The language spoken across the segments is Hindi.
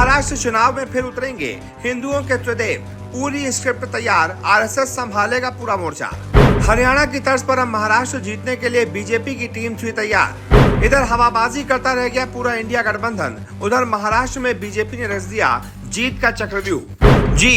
महाराष्ट्र चुनाव में फिर उतरेंगे हिंदुओं के त्रिदेव, पूरी स्क्रिप्ट तैयार, आरएसएस संभालेगा पूरा मोर्चा। हरियाणा की तर्ज पर अब महाराष्ट्र जीतने के लिए बीजेपी की टीम हुई तैयार। इधर हवाबाजी करता रह गया पूरा इंडिया गठबंधन, उधर महाराष्ट्र में बीजेपी ने रच दिया जीत का चक्रव्यूह। जी,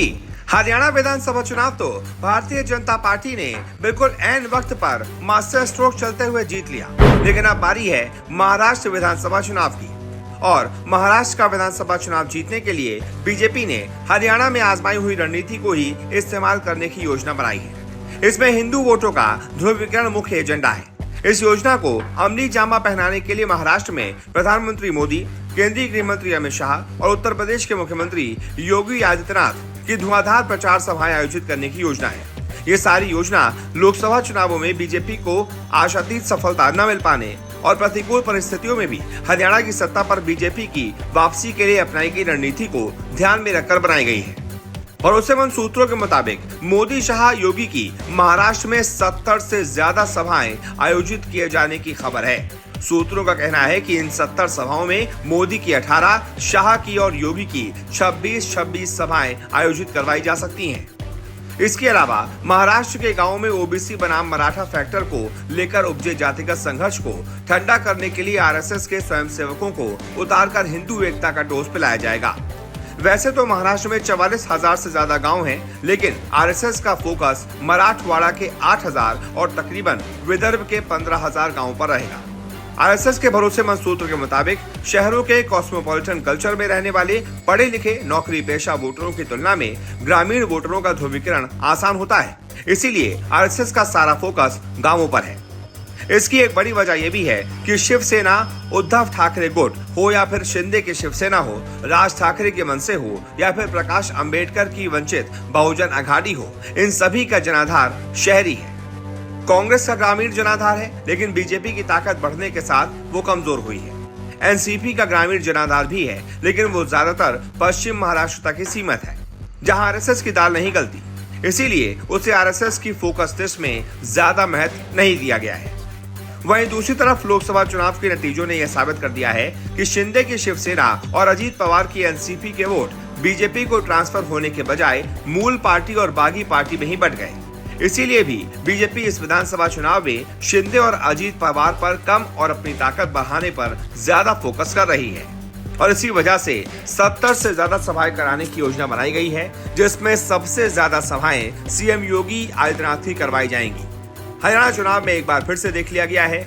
हरियाणा विधानसभा चुनाव तो भारतीय जनता पार्टी ने बिल्कुल ऐन वक्त पर मास्टर स्ट्रोक चलते हुए जीत लिया, लेकिन अब बारी है महाराष्ट्र विधानसभा चुनाव की। और महाराष्ट्र का विधानसभा चुनाव जीतने के लिए बीजेपी ने हरियाणा में आजमाई हुई रणनीति को ही इस्तेमाल करने की योजना बनाई है। इसमें हिंदू वोटों का ध्रुवीकरण मुख्य एजेंडा है। इस योजना को अमली जामा पहनाने के लिए महाराष्ट्र में प्रधानमंत्री मोदी, केंद्रीय गृह मंत्री अमित शाह और उत्तर प्रदेश के मुख्यमंत्री योगी आदित्यनाथ की धुआंधार प्रचार सभाएं आयोजित करने की योजना है। ये सारी योजना लोकसभा चुनावों में बीजेपी को आशातीत सफलता न मिल पाने और प्रतिकूल परिस्थितियों में भी हरियाणा की सत्ता पर बीजेपी की वापसी के लिए अपनाई गई रणनीति को ध्यान में रखकर बनाई गई है। भरोसेमंद सूत्रों के मुताबिक मोदी शाह योगी की महाराष्ट्र में 70 से ज्यादा सभाएं आयोजित किए जाने की खबर है। सूत्रों का कहना है कि इन 70 सभाओं में मोदी की 18, शाह की और योगी की 26 सभाएं आयोजित करवाई जा सकती हैं। इसके अलावा महाराष्ट्र के गांवों में ओबीसी बनाम मराठा फैक्टर को लेकर उपजे जातिगत संघर्ष को ठंडा करने के लिए आरएसएस के स्वयंसेवकों को उतारकर हिंदू एकता का डोज पिलाया जाएगा। वैसे तो महाराष्ट्र में 44,000 से ज्यादा गांव हैं, लेकिन आरएसएस का फोकस मराठवाड़ा के 8,000 और तकरीबन विदर्भ के 15,000 गांवों पर रहेगा। आरएसएस के भरोसेमंद सूत्र के मुताबिक शहरों के कॉस्मोपॉलिटन कल्चर में रहने वाले पढ़े लिखे नौकरी पेशा वोटरों की तुलना में ग्रामीण वोटरों का ध्रुवीकरण आसान होता है, इसीलिए आरएसएस का सारा फोकस गांवों पर है। इसकी एक बड़ी वजह यह भी है कि शिवसेना उद्धव ठाकरे गुट हो या फिर शिंदे की शिवसेना हो, राज ठाकरे के मनसे हो या फिर प्रकाश अंबेडकर की वंचित बहुजन अघाड़ी हो, इन सभी का जनाधार शहरी है। कांग्रेस का ग्रामीण जनाधार है, लेकिन बीजेपी की ताकत बढ़ने के साथ वो कमजोर हुई है। एनसीपी का ग्रामीण जनाधार भी है, लेकिन वो ज्यादातर पश्चिम महाराष्ट्र तक ही सीमित है, जहां आरएसएस की दाल नहीं गलती, इसीलिए उसे आरएसएस की फोकस लिस्ट में ज्यादा महत्व नहीं दिया गया है। वहीं दूसरी तरफ लोकसभा चुनाव के नतीजों ने यह साबित कर दिया है कि शिंदे की शिवसेना और अजीत पवार की एनसीपी के वोट बीजेपी को ट्रांसफर होने के बजाय मूल पार्टी और बागी पार्टी में ही बट गए। इसीलिए भी बीजेपी इस विधानसभा चुनाव में शिंदे और अजीत पवार पर कम और अपनी ताकत बढ़ाने पर ज्यादा फोकस कर रही है। और इसी वजह से 70 से ज्यादा सभाएं कराने की योजना बनाई गई है, जिसमें सबसे ज्यादा सभाएं सीएम योगी आदित्यनाथ ही करवाई जाएंगी। हरियाणा चुनाव में एक बार फिर से देख लिया गया है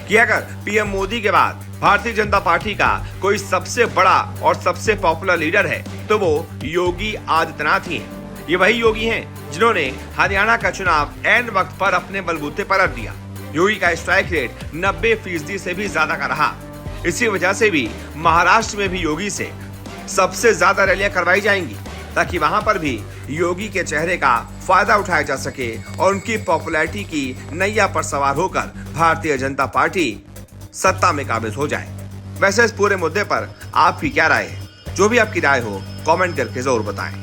कि अगर पीएम मोदी के बाद भारतीय जनता पार्टी का कोई सबसे बड़ा और सबसे पॉपुलर लीडर है तो वो योगी आदित्यनाथ ही हैं। ये वही योगी हैं जिन्होंने हरियाणा का चुनाव ऐन वक्त पर अपने बलबूते पर रख दिया। योगी का स्ट्राइक रेट 90% से भी ज्यादा का रहा। इसी वजह से भी महाराष्ट्र में भी योगी से सबसे ज्यादा रैलियां करवाई जाएंगी, ताकि वहां पर भी योगी के चेहरे का फायदा उठाया जा सके और उनकी पॉपुलैरिटी की नैया पर सवार होकर भारतीय जनता पार्टी सत्ता में काबिज हो जाए। वैसे इस पूरे मुद्दे पर आपकी क्या राय है? जो भी आपकी राय हो कमेंट करके जरूर बताएं।